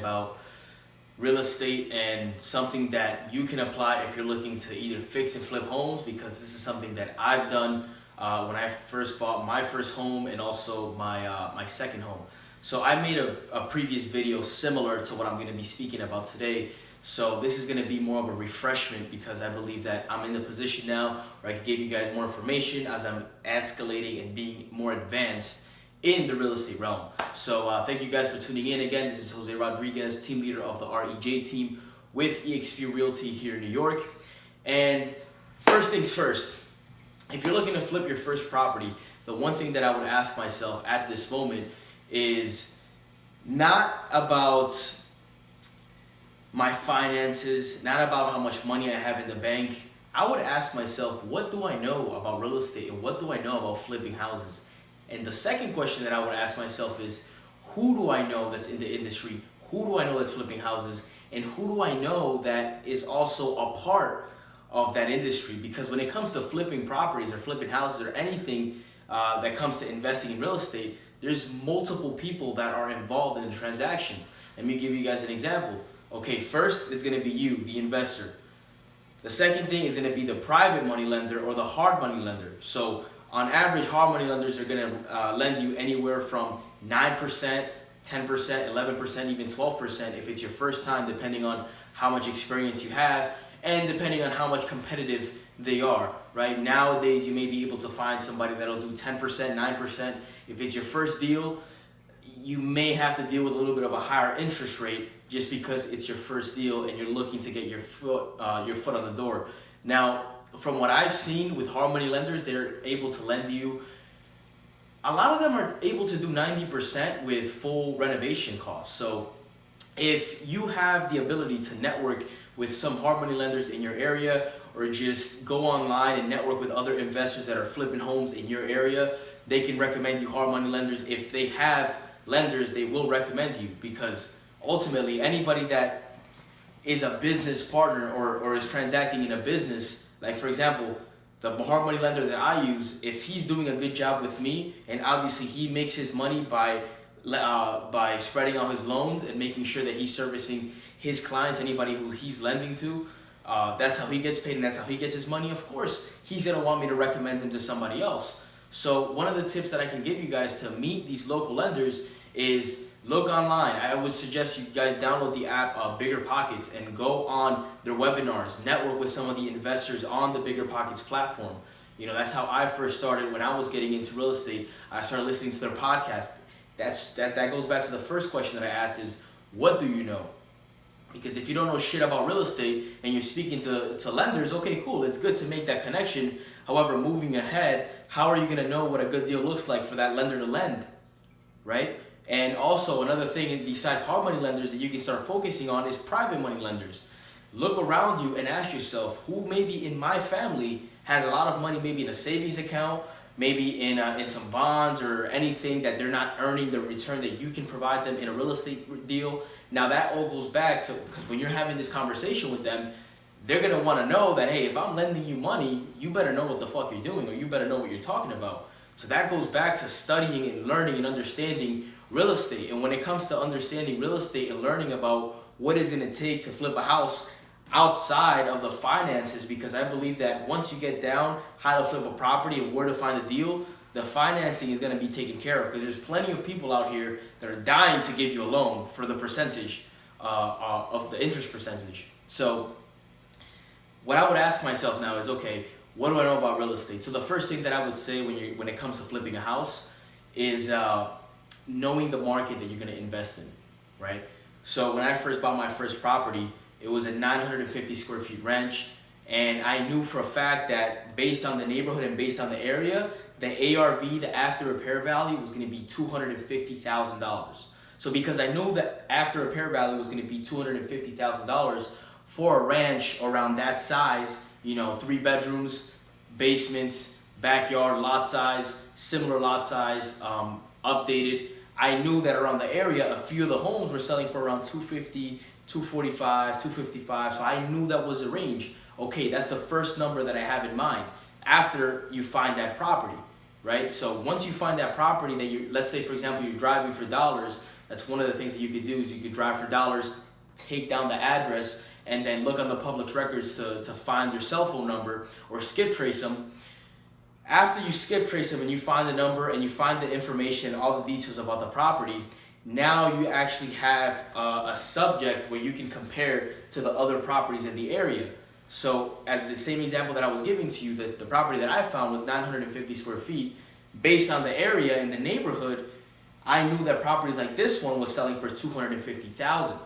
about real estate and something that you can apply if you're looking to either fix and flip homes, because this is something that I've done when I first bought my first home and also my second home. So I made a previous video similar to what I'm going to be speaking about today. So this is going to be more of a refreshment, because I believe that I'm in the position now where I can give you guys more information as I'm escalating and being more advanced in the real estate realm. So thank you guys for tuning in. Again, this is Jose Rodriguez, team leader of the REJ team with eXp Realty here in New York. And first things first, if you're looking to flip your first property, the one thing that I would ask myself at this moment is not about my finances, not about how much money I have in the bank. I would ask myself, what do I know about real estate and what do I know about flipping houses? And the second question that I would ask myself is, who do I know that's in the industry? Who do I know that's flipping houses? And who do I know that is also a part of that industry? Because when it comes to flipping properties or flipping houses or anything that comes to investing in real estate, there's multiple people that are involved in the transaction. Let me give you guys an example. Okay, first is going to be you, the investor. The second thing is going to be the private money lender or the hard money lender. So on average, hard money lenders are going to lend you anywhere from 9%, 10%, 11%, even 12% if it's your first time, depending on how much experience you have and depending on how much competitive they are, right? Nowadays, you may be able to find somebody that'll do 10%, 9%. If it's your first deal, you may have to deal with a little bit of a higher interest rate just because it's your first deal and you're looking to get your foot on the door. Now, from what I've seen with hard money lenders, they're able to lend you, a lot of them are able to do 90% with full renovation costs. So if you have the ability to network with some hard money lenders in your area, or just go online and network with other investors that are flipping homes in your area, they can recommend you hard money lenders. If they have lenders, they will recommend you, because ultimately anybody that is a business partner or is transacting in a business, like for example, the hard money lender that I use, if he's doing a good job with me, and obviously he makes his money by spreading out his loans and making sure that he's servicing his clients, anybody who he's lending to, that's how he gets paid and that's how he gets his money. Of course, he's gonna want me to recommend him to somebody else. So one of the tips that I can give you guys to meet these local lenders is look online. I would suggest you guys download the app Bigger Pockets and go on their webinars, network with some of the investors on the Bigger Pockets platform. You know, that's how I first started when I was getting into real estate. I started listening to their podcast. That goes back to the first question that I asked is, what do you know? Because if you don't know shit about real estate and you're speaking to lenders, okay, cool, it's good to make that connection. However, moving ahead, how are you gonna know what a good deal looks like for that lender to lend, right? And also another thing besides hard money lenders that you can start focusing on is private money lenders. Look around you and ask yourself, who maybe in my family has a lot of money, maybe in a savings account, maybe in some bonds or anything that they're not earning the return that you can provide them in a real estate deal. Now that all goes back to, because when you're having this conversation with them, they're gonna wanna know that, hey, if I'm lending you money, you better know what the fuck you're doing, or you better know what you're talking about. So that goes back to studying and learning and understanding real estate. And when it comes to understanding real estate and learning about what it's gonna take to flip a house outside of the finances, because I believe that once you get down how to flip a property and where to find a deal, the financing is gonna be taken care of, because there's plenty of people out here that are dying to give you a loan for the percentage of the interest percentage. So what I would ask myself now is, okay, what do I know about real estate? So the first thing that I would say when it comes to flipping a house is knowing the market that you're gonna invest in, right? So when I first bought my first property, it was a 950 square feet ranch, and I knew for a fact that based on the neighborhood and based on the area, the ARV, the after repair value, was gonna be $250,000. So because I knew that after repair value was gonna be $250,000 for a ranch around that size, you know, 3 bedrooms, basements, backyard, lot size, similar lot size, updated, I knew that around the area, a few of the homes were selling for around 250, 245, 255. So I knew that was the range. Okay, that's the first number that I have in mind after you find that property, right? So once you find that property that you, let's say for example, you're driving for dollars That's one of the things that you could do is you could drive for dollars, take down the address, and then look on the public's records to find your cell phone number or skip trace them. After you skip trace them and you find the number and you find the information, all the details about the property, now you actually have a subject where you can compare to the other properties in the area. So as the same example that I was giving to you, the property that I found was 950 square feet. Based on the area in the neighborhood, I knew that properties like this one was selling for $250,000.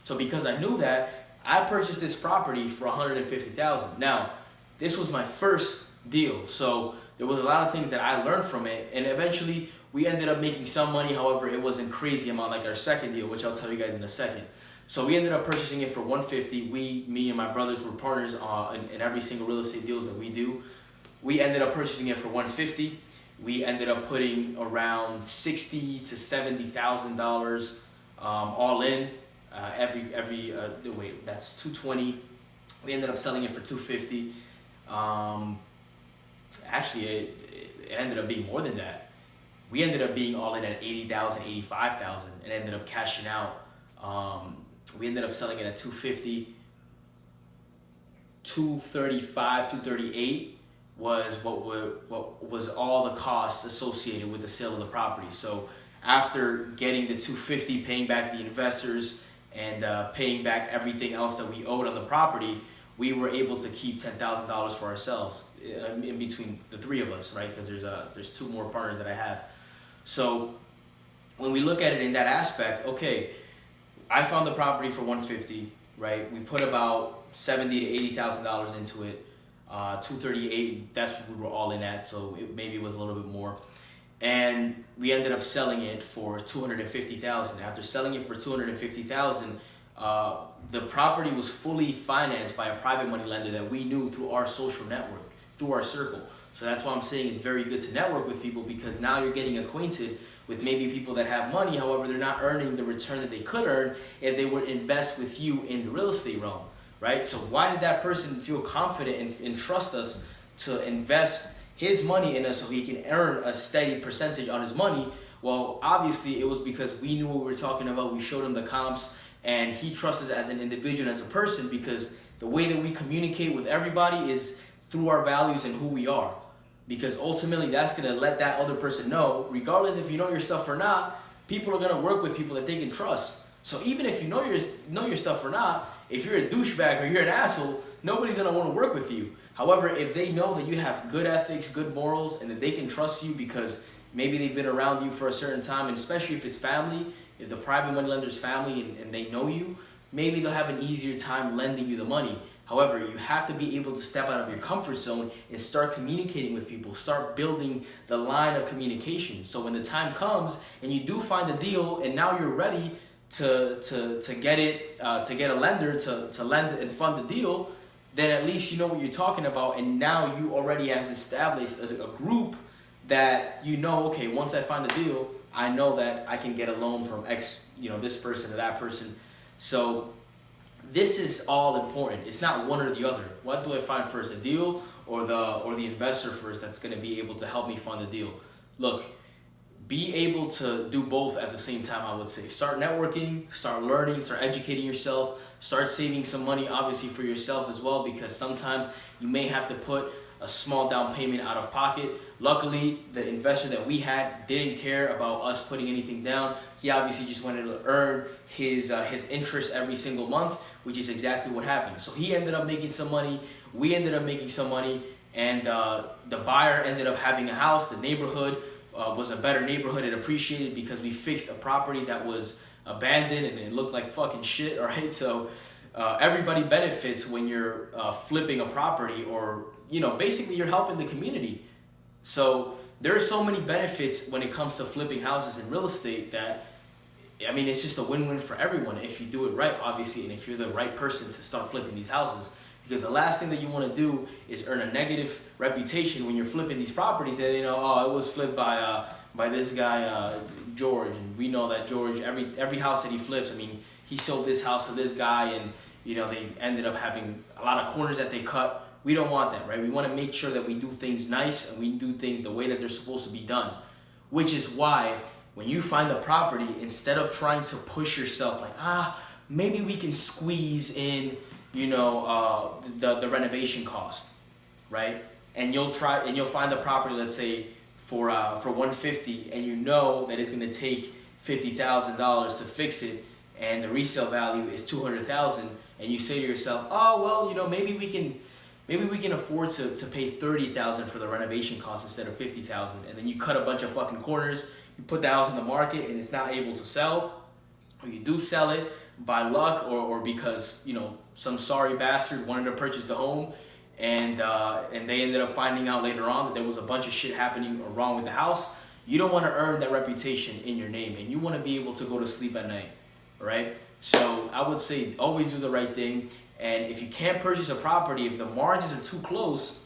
So because I knew that, I purchased this property for $150,000. Now, this was my first deal, so there was a lot of things that I learned from it, and eventually we ended up making some money. However, it wasn't crazy amount like our second deal, which I'll tell you guys in a second. So we ended up purchasing it for $150,000. Me and my brothers were partners in every single real estate deals that we do. We ended up purchasing it for $150,000. We ended up putting around $60,000 to $70,000 all in. Wait, that's $220,000. We ended up selling it for $250,000. Actually, it ended up being more than that. We ended up being all in at $80,000, $85,000, and ended up cashing out. We ended up selling it at $250,000. $235,000, $238,000 was what was all the costs associated with the sale of the property. So after getting the $250,000, paying back the investors, and paying back everything else that we owed on the property, we were able to keep $10,000 for ourselves in between the three of us, right? Because there's two more partners that I have. So when we look at it in that aspect, okay, I found the property for $150,000, right? We put about $70,000 to $80,000 into it. $238,000, that's what we were all in at, so maybe it was a little bit more. And we ended up selling it for $250,000. After selling it for $250,000, the property was fully financed by a private money lender that we knew through our social network, through our circle. So that's why I'm saying it's very good to network with people, because now you're getting acquainted with maybe people that have money. However, they're not earning the return that they could earn if they would invest with you in the real estate realm, right? So why did that person feel confident and trust us to invest his money in us so he can earn a steady percentage on his money? Well, obviously it was because we knew what we were talking about. We showed him the comps, and he trusts us as an individual, as a person, because the way that we communicate with everybody is through our values and who we are. Because ultimately that's gonna let that other person know, regardless if you know your stuff or not, people are gonna work with people that they can trust. So even if you know your stuff or not, if you're a douchebag or you're an asshole, nobody's gonna wanna work with you. However, if they know that you have good ethics, good morals, and that they can trust you because maybe they've been around you for a certain time, and especially if it's family, if the private money lender's family and they know you, maybe they'll have an easier time lending you the money. However, you have to be able to step out of your comfort zone and start communicating with people, start building the line of communication. So when the time comes and you do find a deal and now you're ready to get a lender to lend and fund the deal, then at least you know what you're talking about, and now you already have established a group that you know, okay, once I find a deal, I know that I can get a loan from X, this person or that person. So this is all important. It's not one or the other. What do I find first, a deal or the investor first that's going to be able to help me fund the deal? Look, be able to do both at the same time, I would say. Start networking, start learning, start educating yourself, start saving some money, obviously, for yourself as well, because sometimes you may have to put a small down payment out of pocket. Luckily, the investor that we had didn't care about us putting anything down. He obviously just wanted to earn his interest every single month, which is exactly what happened. So he ended up making some money, we ended up making some money, and the buyer ended up having a house. The neighborhood was a better neighborhood. It appreciated because we fixed a property that was abandoned and it looked like fucking shit, all right? So everybody benefits when you're flipping a property, or basically you're helping the community. So there are so many benefits when it comes to flipping houses in real estate that, I mean, it's just a win-win for everyone if you do it right, obviously, and if you're the right person to start flipping these houses. Because the last thing that you want to do is earn a negative reputation when you're flipping these properties that it was flipped by this guy George, and we know that George, every house that he flips, I mean, he sold this house to this guy, and they ended up having a lot of corners that they cut. We don't want that, right? We want to make sure that we do things nice and we do things the way that they're supposed to be done, which is why when you find the property, instead of trying to push yourself like, maybe we can squeeze in, the renovation cost, right? And you'll find the property, let's say for 150, and you know that it's gonna take $50,000 to fix it, and the resale value is 200,000, and you say to yourself, oh well, maybe we can afford to pay 30,000 for the renovation cost instead of 50,000, and then you cut a bunch of fucking corners, you put the house in the market, and it's not able to sell, or you do sell it by luck or because some sorry bastard wanted to purchase the home, and they ended up finding out later on that there was a bunch of shit happening wrong with the house. You don't want to earn that reputation in your name, and you want to be able to go to sleep at night, right? So I would say always do the right thing, and if you can't purchase a property, if the margins are too close,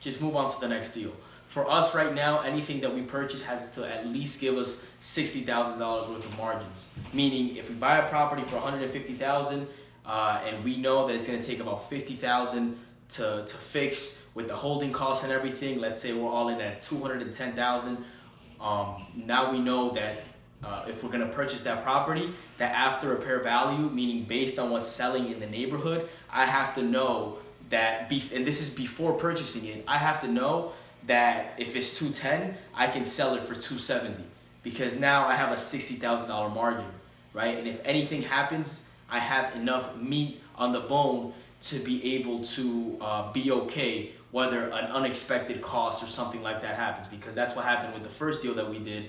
just move on to the next deal. For us right now, anything that we purchase has to at least give us $60,000 worth of margins. Meaning, if we buy a property for $150,000 and we know that it's going to take about $50,000 to fix with the holding costs and everything, let's say we're all in at $210,000. Now we know that if we're going to purchase that property, that after repair value, meaning based on what's selling in the neighborhood, I have to know that, and this is before purchasing it, I have to know that if it's 210, I can sell it for 270, because now I have a $60,000 margin, right? And if anything happens, I have enough meat on the bone to be able to be okay whether an unexpected cost or something like that happens, because that's what happened with the first deal that we did.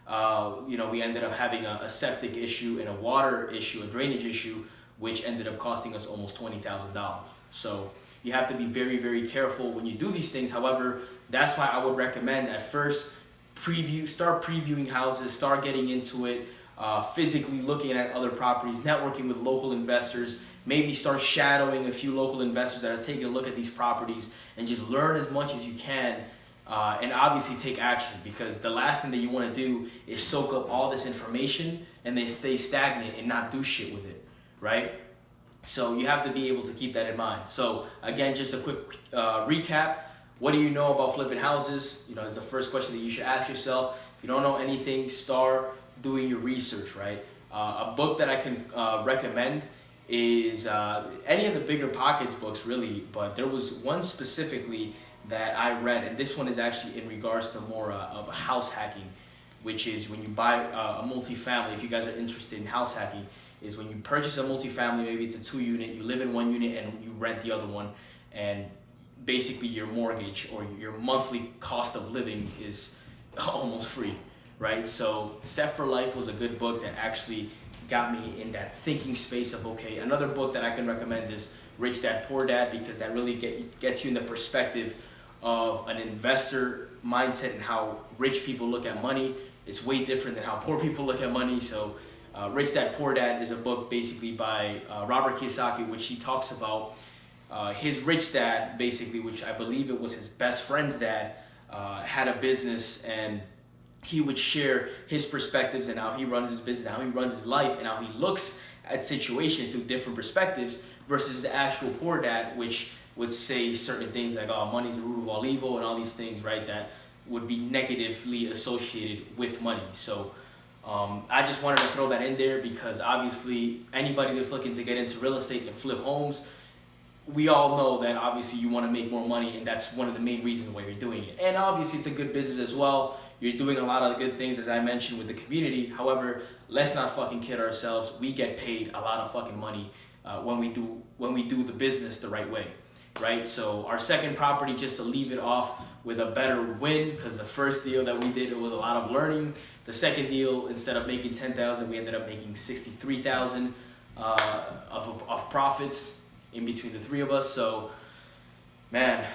We ended up having a septic issue and a water issue, a drainage issue, which ended up costing us almost $20,000. So you have to be very, very careful when you do these things. However, that's why I would recommend at first start previewing houses, start getting into it, physically looking at other properties, networking with local investors, maybe start shadowing a few local investors that are taking a look at these properties, and just learn as much as you can, and obviously take action, because the last thing that you want to do is soak up all this information and then stay stagnant and not do shit with it, right? So you have to be able to keep that in mind. So again, just a quick recap. What do you know about flipping houses? Is the first question that you should ask yourself. If you don't know anything, start doing your research, right? A book that I can recommend is any of the Bigger Pockets books, really, but there was one specifically that I read, and this one is actually in regards to more of house hacking, which is when you buy a multifamily. If you guys are interested in house hacking, is when you purchase a multifamily, maybe it's a 2-unit, you live in one unit and you rent the other one, and basically your mortgage or your monthly cost of living is almost free, right? So Set for Life was a good book that actually got me in that thinking space of, okay, another book that I can recommend is Rich Dad Poor Dad, because that really gets you in the perspective of an investor mindset and how rich people look at money. It's way different than how poor people look at money. So Rich Dad Poor Dad is a book basically by Robert Kiyosaki, which he talks about his rich dad, basically, which I believe it was his best friend's dad, had a business, and he would share his perspectives and how he runs his business, how he runs his life, and how he looks at situations through different perspectives, versus the actual poor dad, which would say certain things like, oh, money's the root of all evil, and all these things, right, that would be negatively associated with money. So I just wanted to throw that in there, because obviously anybody that's looking to get into real estate and flip homes, we all know that obviously you want to make more money, and that's one of the main reasons why you're doing it. And obviously it's a good business as well. You're doing a lot of good things, as I mentioned, with the community. However, let's not fucking kid ourselves. We get paid a lot of fucking money when we do the business the right way, right? So our second property, just to leave it off with a better win, because the first deal that we did, it was a lot of learning. The second deal, instead of making 10,000, we ended up making 63,000 of profits in between the three of us. So, man,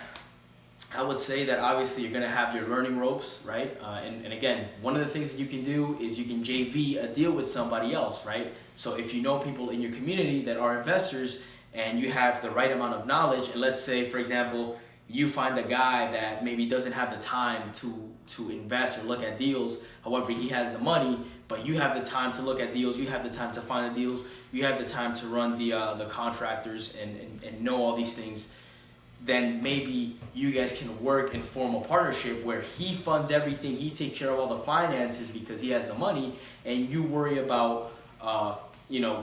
I would say that obviously you're gonna have your learning ropes, right? And again, one of the things that you can do is you can JV a deal with somebody else, right? So if you know people in your community that are investors and you have the right amount of knowledge, and let's say, for example, you find a guy that maybe doesn't have the time to invest or look at deals, however, he has the money, but you have the time to look at deals, you have the time to find the deals, you have the time to run the contractors and know all these things. then maybe you guys can work and form a partnership where he funds everything, he takes care of all the finances because he has the money, and you worry about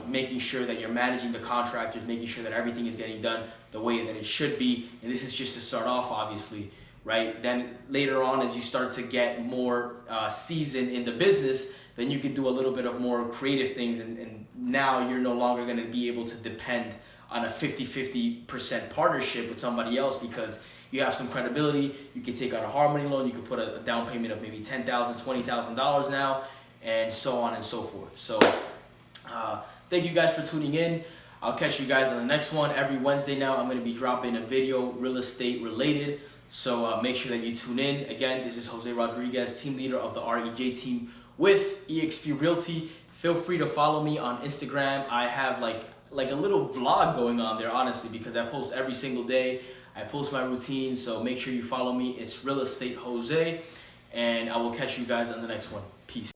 making sure that you're managing the contractors, making sure that everything is getting done the way that it should be. And this is just to start off, obviously, right? Then later on, as you start to get more seasoned in the business, then you can do a little bit of more creative things, and now you're no longer going to be able to depend on a 50-50% partnership with somebody else, because you have some credibility. You can take out a hard money loan, you can put a down payment of maybe $10,000, $20,000 now, and so on and so forth. So thank you guys for tuning in. I'll catch you guys on the next one. Every Wednesday now, I'm going to be dropping a video real estate related. So make sure that you tune in. Again, this is Jose Rodriguez, team leader of the REJ team with eXp Realty. Feel free to follow me on Instagram. I have like a little vlog going on there, honestly, because I post every single day. I post my routine, so make sure you follow me. It's Real Estate Jose, and I will catch you guys on the next one. Peace.